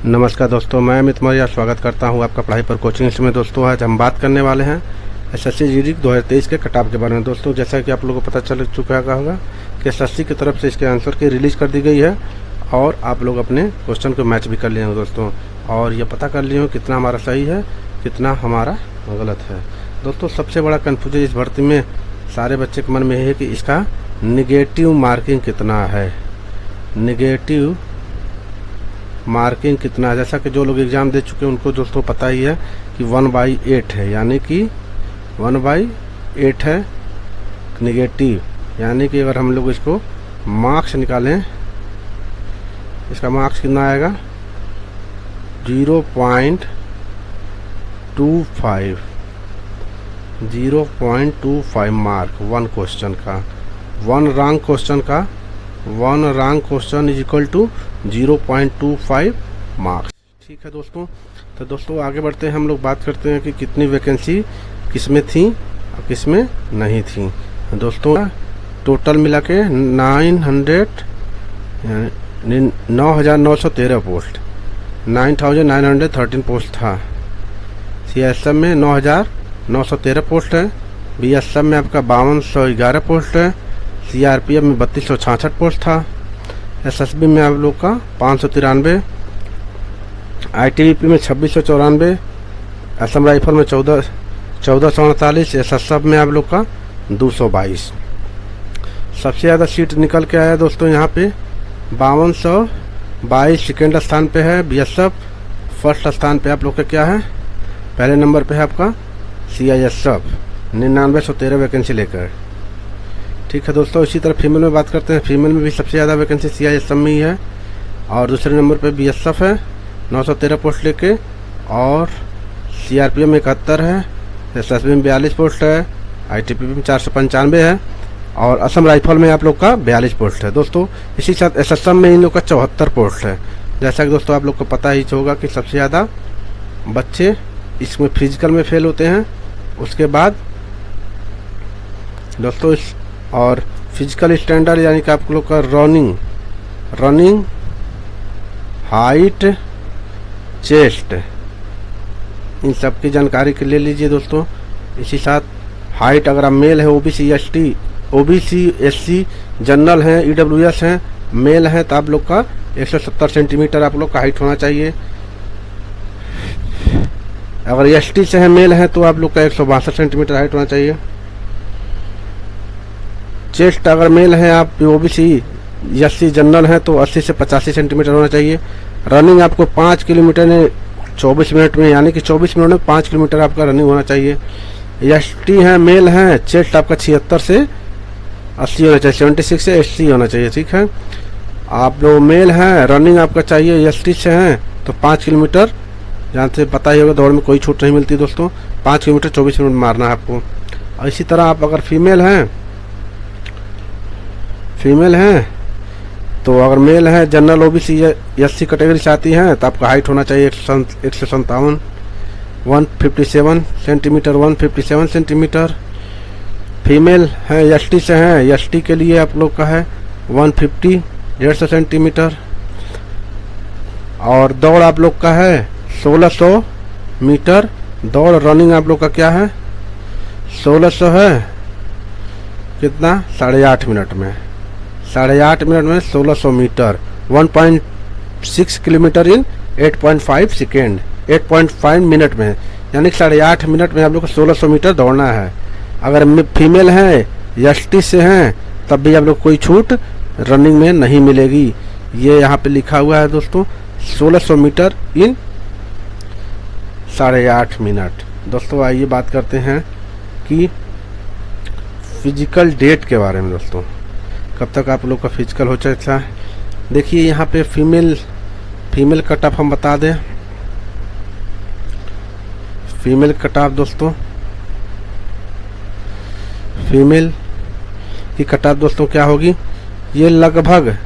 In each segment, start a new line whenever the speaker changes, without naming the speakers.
नमस्कार दोस्तों, मैं अमित मौर्य स्वागत करता हूं आपका पढ़ाई पर कोचिंग में। दोस्तों आज हम बात करने वाले हैं एसएससी जीडी 2023 के कट ऑफ के बारे में। दोस्तों जैसा कि आप लोगों को पता चल चुका होगा कि एसएससी की तरफ से इसके आंसर की रिलीज़ कर दी गई है और आप लोग अपने क्वेश्चन को मैच भी कर लिए हैं दोस्तों, और ये पता कर लिए हो कितना हमारा सही है कितना हमारा गलत है। दोस्तों सबसे बड़ा कन्फ्यूजन इस भर्ती में सारे बच्चे के मन में है कि इसका निगेटिव मार्किंग कितना है, निगेटिव मार्किंग कितना है। जैसा कि जो लोग एग्ज़ाम दे चुके हैं उनको दोस्तों पता ही है कि 1/8 है, यानी कि 1/8 है निगेटिव, यानी कि अगर हम लोग इसको मार्क्स निकालें, इसका मार्क्स कितना आएगा 0.25 मार्क वन क्वेश्चन का, one wrong question is equal to 0.25 marks. ठीक है दोस्तों, तो दोस्तों आगे बढ़ते हैं। हम लोग बात करते हैं कि कितनी वैकेंसी किस में थी और किस में नहीं थी। दोस्तों टोटल मिला के 9,913 पोस्ट, 9,913 पोस्ट था। CSM में 9,913 पोस्ट है, BSM में आपका 5,211 पोस्ट है, CRPF में 3,266 पोस्ट था, SSB में आप लोग का 593, ITBP में 2,694, असम राइफल में 1448, SSF में आप लोग का 222। सबसे ज़्यादा सीट निकल के आया दोस्तों यहाँ पे 5,222 सेकेंड स्थान पे है BSF, फर्स्ट स्थान पे आप लोग का क्या है, पहले नंबर पे है आपका CISF 9913 वैकेंसी लेकर। ठीक है दोस्तों, इसी तरह फीमेल में बात करते हैं। फीमेल में भी सबसे ज़्यादा वैकेंसी CISM में ही है और दूसरे नंबर पे BSF है 913 पोस्ट लेके, और CRPF में 71 है, SSB में 42 पोस्ट है, ITBP में 495 है और असम राइफल में आप लोग का 42 पोस्ट है। दोस्तों इसी साथ SSM में इन लोग का 74 पोस्ट है। जैसा कि दोस्तों आप लोग को पता ही होगा कि सबसे ज़्यादा बच्चे इसमें फिजिकल में फेल होते हैं, उसके बाद दोस्तों और फिजिकल स्टैंडर्ड यानी कि आप लोग का रनिंग हाइट चेस्ट, इन सब की जानकारी के ले लीजिए दोस्तों। इसी साथ हाइट अगर आप मेल है, OBC SC जनरल हैं, EWS हैं, मेल हैं तो आप लोग का 170 सेंटीमीटर आप लोग का हाइट होना चाहिए। अगर ST से है मेल है तो आप लोग का 162 सेंटीमीटर हाइट होना चाहिए। चेस्ट अगर मेल है आप OBC SC जनरल है तो 80 से 85 सेंटीमीटर होना चाहिए। रनिंग आपको 5 किलोमीटर ने 24 मिनट में, यानी कि 24 मिनट में 5 किलोमीटर आपका रनिंग होना चाहिए। ST है मेल है, चेस्ट आपका 76 से 80 होना चाहिए, 76 से 80 होना चाहिए। ठीक है, आप लोग मेल हैं, रनिंग आपका चाहिए ST से हैं तो 5 किलोमीटर, जहाँ से पता ही होगा दौड़ में कोई छूट नहीं मिलती दोस्तों, 5 किलोमीटर 24 मिनट मारना है आपको। और इसी तरह आप अगर फीमेल हैं तो अगर मेल है जनरल OBC SC कैटेगरी से आती हैं तो आपका हाइट होना चाहिए 157 157 सेंटीमीटर 157 सेंटीमीटर। फीमेल है ST से हैं, ST के लिए आप लोग का है 150 150 सेंटीमीटर। और दौड़ आप लोग का है 1600 मीटर दौड़, रनिंग आप लोग का क्या है 1600 है, कितना 8.5 मिनट में, 8.5 मिनट में 1600 metre, 1.6 kilometre in 8.5 second, 8.5 minute में, यानी 8.5 मिनट में आप लोग को 1600 मीटर दौड़ना है। अगर फीमेल है ST से हैं तब भी आप लोग कोई छूट रनिंग में नहीं मिलेगी। ये यहाँ पे लिखा हुआ है दोस्तों 1600 मीटर इन 8.5 मिनट। दोस्तों आइए बात करते हैं कि फिजिकल डेट के बारे में। दोस्तों कब तक आप लोग का फिजिकल हो सकता है, देखिए यहाँ पे फीमेल कट ऑफ हम बता दें। फीमेल कट ऑफ दोस्तों, फीमेल की कट ऑफ दोस्तों क्या होगी, ये लगभग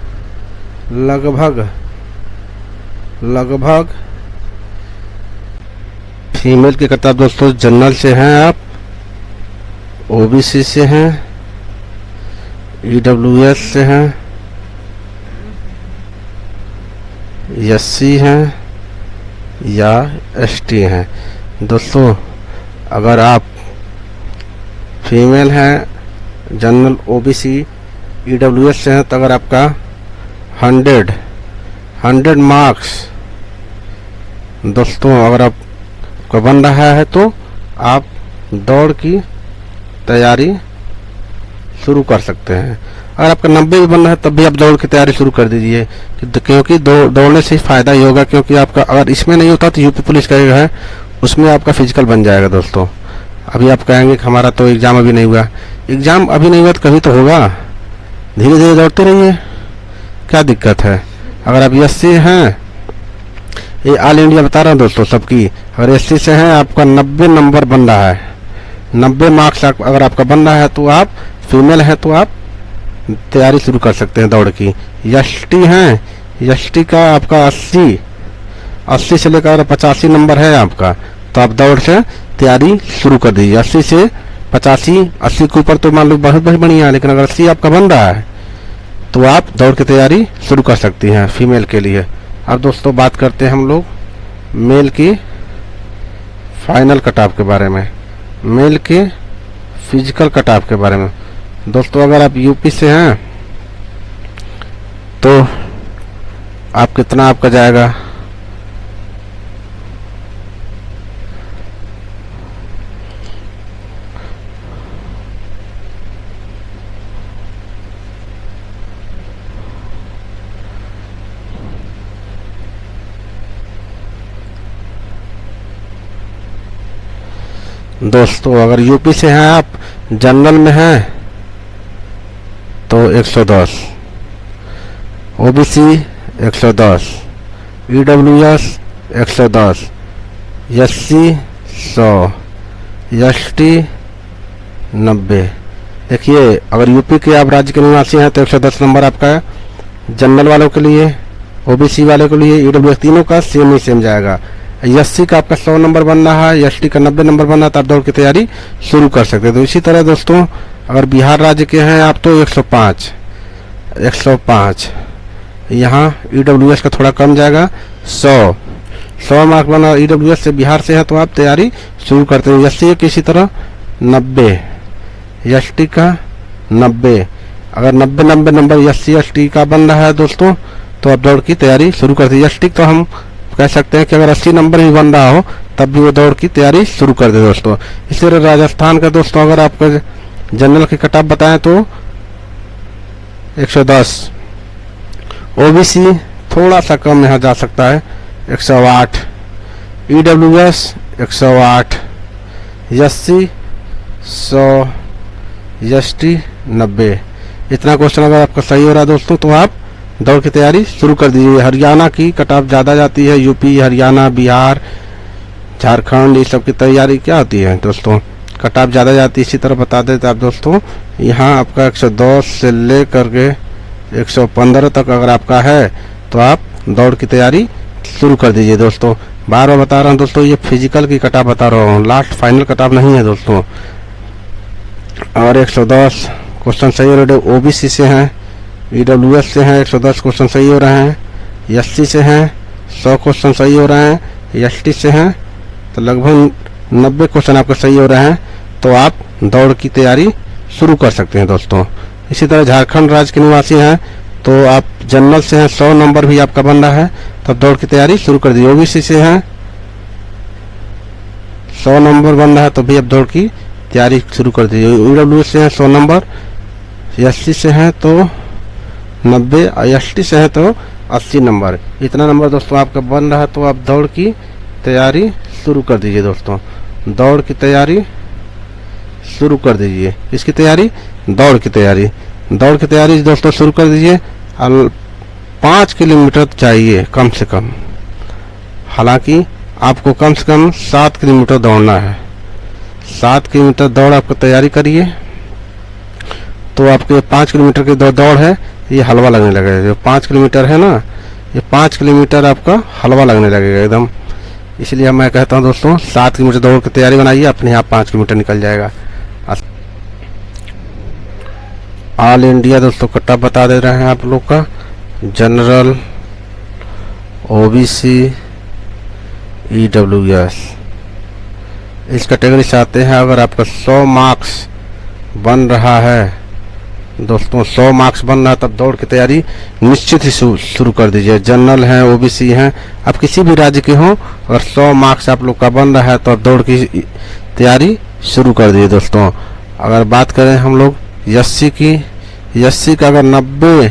फीमेल की कट ऑफ दोस्तों जनरल से हैं आप, OBC से हैं, EWS से हैं, SC हैं, या एसटी हैं। दोस्तों अगर आप फीमेल हैं, जनरल, ओबीसी, ईडब्ल्यूएस से हैं, तो अगर आपका 100 मार्क्स दोस्तों अगर आपका बन रहा है तो आप दौड़ की तैयारी शुरू कर सकते हैं। अगर आपका 90 भी बन रहा है तब भी आप दौड़ की तैयारी शुरू कर दीजिए, क्योंकि दौड़ने से फ़ायदा ही होगा। क्योंकि आपका अगर इसमें नहीं होता तो यूपी पुलिस का है, उसमें आपका फिजिकल बन जाएगा। दोस्तों अभी आप कहेंगे कि हमारा तो एग्ज़ाम अभी नहीं हुआ। एग्ज़ाम अभी नहीं हुआ तो कभी तो होगा, धीरे धीरे दौड़ते रहिए, क्या दिक्कत है। अगर आप एससी हैं, ये ऑल इंडिया बता रहा हूँ दोस्तों सबकी, अगर एससी से हैं आपका 90 नंबर बन रहा है, 90 मार्क्स अगर आपका बन रहा है तो आप फीमेल है तो आप तैयारी शुरू कर सकते हैं दौड़ की। एसटी हैं, एसटी का आपका 80 से लेकर 85 नंबर है आपका, तो आप दौड़ से तैयारी शुरू कर दीजिए। 80 से 85, 80 के ऊपर तो मान लो बहुत बढ़िया है, लेकिन अगर 80 आपका बन रहा है तो आप दौड़ की तैयारी शुरू कर सकती हैं फीमेल के लिए। अब दोस्तों बात करते हैं हम लोग मेल की फाइनल कटऑफ के बारे में, मेल के फिजिकल कटऑफ के बारे में। दोस्तों अगर आप यूपी से हैं तो आप कितना आपका जाएगा, दोस्तों अगर यूपी से हैं आप, जनरल में हैं तो 110, ओबीसी 110, ईडब्ल्यूएस 110, एससी 100, एसटी 90। देखिए अगर यूपी के आप राज्य के निवासी हैं तो 110 नंबर आपका है। जनरल वालों के लिए, ओबीसी वाले के लिए, ईडब्ल्यूएस तीनों का सेम ही सेम जाएगा। एससी का आपका 100 नंबर बन रहा है, एसटी का 90 नंबर बन रहा है, तो आप दौड़ की तैयारी शुरू कर सकते हैं। तो इसी तरह दोस्तों अगर बिहार राज्य के हैं आप तो 105, यहाँ ईडब्ल्यूएस का थोड़ा कम जाएगा, 100 मार्क बना ईडब्ल्यूएस से, बिहार से है तो आप तैयारी शुरू करते हैं। एससी की इसी तरह 90, एसटी का 90, अगर 90 नंबर एससी एसटी का बन रहा है दोस्तों तो आप दौड़ की तैयारी शुरू करते हैं। एसटी तो हम कह सकते हैं कि अगर 80 नंबर भी बन रहा हो तब भी वो दौड़ की तैयारी शुरू कर दे दोस्तों। इसी तरह राजस्थान का दोस्तों अगर आपका जनरल की कटऑफ बताएं तो 110, ओबीसी थोड़ा सा कम यहाँ जा सकता है 108, ईडब्ल्यूएस 108, एससी 100, एसटी 90। इतना क्वेश्चन अगर आपका सही हो रहा है दोस्तों तो आप दौड़ की तैयारी शुरू कर दीजिए। हरियाणा की कटऑफ ज़्यादा जाती है, यूपी, हरियाणा, बिहार, झारखंड, ये सब की तैयारी क्या होती है दोस्तों, कटऑफ ज़्यादा जाती है। इसी तरह बता देते आप दोस्तों, यहाँ आपका 110 से ले करके 115 तक अगर आपका है तो आप दौड़ की तैयारी शुरू कर दीजिए दोस्तों। बार बार बता रहा हूँ दोस्तों, ये फिजिकल की कटऑफ बता रहा हूँ, लास्ट फाइनल कटऑफ नहीं है दोस्तों। और 110 क्वेश्चन सही हो रहे, ओबीसी से हैं, ईडब्ल्यूएस से हैं 110 क्वेश्चन सही हो रहे हैं, एससी से हैं 100 क्वेश्चन सही हो रहे हैं, एसटी से हैं तो लगभग 90 क्वेश्चन आपके सही हो रहे हैं, तो आप दौड़ की तैयारी शुरू कर सकते हैं दोस्तों। इसी तरह झारखंड राज्य के निवासी हैं तो आप जनरल से हैं, 100 नंबर भी आपका बन रहा है, तब दौड़ की तैयारी शुरू कर दीजिए। ओबीसी से हैं 100 नंबर बन रहा है तो भी आप दौड़ की तैयारी शुरू कर दीजिए। ईडब्ल्यूएस से हैं 100 नंबर, एससी से हैं तो 90, एसटी से है तो 80 नंबर। इतना नंबर दोस्तों आपका बन रहा है तो आप दौड़ की तैयारी शुरू कर दीजिए दोस्तों। दौड़ की तैयारी शुरू कर दीजिए। इसकी तैयारी, दौड़ की तैयारी, दौड़ की तैयारी दोस्तों शुरू कर दीजिए। 5 किलोमीटर चाहिए कम से कम, हालांकि आपको कम से कम 7 किलोमीटर दौड़ना है। 7 किलोमीटर दौड़ आपको तैयारी करिए तो आपके 5 किलोमीटर की दौड़ है ये हलवा लगने लगेगा। जो 5 किलोमीटर है ना, ये 5 किलोमीटर आपका हलवा लगने लगेगा एकदम। इसलिए मैं कहता हूँ दोस्तों 7 किलोमीटर दौड़ की तैयारी बनाइए, अपने आप 5 किलोमीटर निकल जाएगा। ऑल इंडिया दोस्तों कटऑफ बता दे रहे हैं आप लोग का, जनरल, ओबीसी, EWS इस कैटेगरी से आते हैं। अगर आपका 100 मार्क्स बन रहा है दोस्तों, 100 मार्क्स बन रहा है, तब दौड़ की तैयारी निश्चित ही शुरू कर दीजिए। जनरल हैं, OBC हैं, आप किसी भी राज्य के हों, अगर 100 मार्क्स आप लोग का बन रहा है तो आप दौड़ की तैयारी शुरू कर दीजिए दोस्तों। अगर बात करें हम लोग एससी की, एससी का अगर 90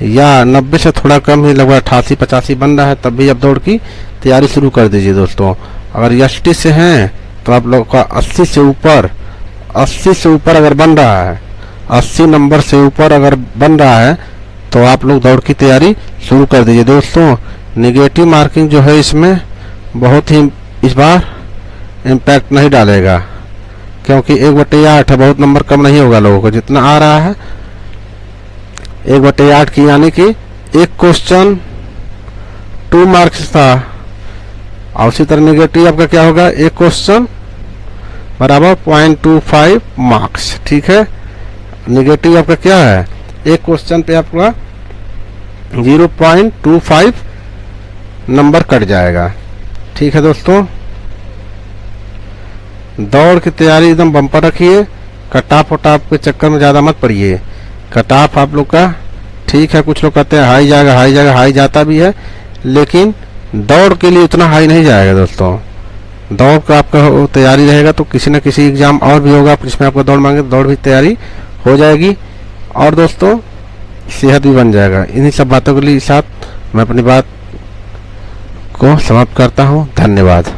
या 90 से थोड़ा कम ही, लगभग 88-85 बन रहा है, तब भी आप दौड़ की तैयारी शुरू कर दीजिए दोस्तों। अगर एसटी से हैं तो आप लोग का 80 से ऊपर अगर बन रहा है, 80 नंबर से ऊपर अगर बन रहा है, तो आप लोग दौड़ की तैयारी शुरू कर दीजिए दोस्तों। नेगेटिव मार्किंग जो है इसमें बहुत ही इस बार इम्पैक्ट नहीं डालेगा, क्योंकि 1/8 है, बहुत नंबर कम नहीं होगा लोगों को। जितना आ रहा है 1/8 की, यानी कि एक क्वेश्चन 2 मार्क्स था, और उसी तरह नेगेटिव आपका क्या होगा, एक क्वेश्चन बराबर 0.25 मार्क्स। ठीक है, नेगेटिव आपका क्या है, एक क्वेश्चन पे आपका 0.25 नंबर कट जाएगा। ठीक है दोस्तों, दौड़ की तैयारी एकदम बम्पर रखिए, कट ऑफ के चक्कर में ज़्यादा मत पड़िए। कट ऑफ आप लोग का ठीक है, कुछ लोग कहते हैं हाई जाएगा, हाई जाता भी है, लेकिन दौड़ के लिए उतना हाई नहीं जाएगा दोस्तों। दौड़ का आपका तैयारी रहेगा तो किसी न किसी एग्जाम और भी होगा जिसमें आपको दौड़ मांगे, दौड़ भी तैयारी हो जाएगी, और दोस्तों सेहत भी बन जाएगा। इन्हीं सब बातों के लिए साथ मैं अपनी बात को समाप्त करता हूँ। धन्यवाद।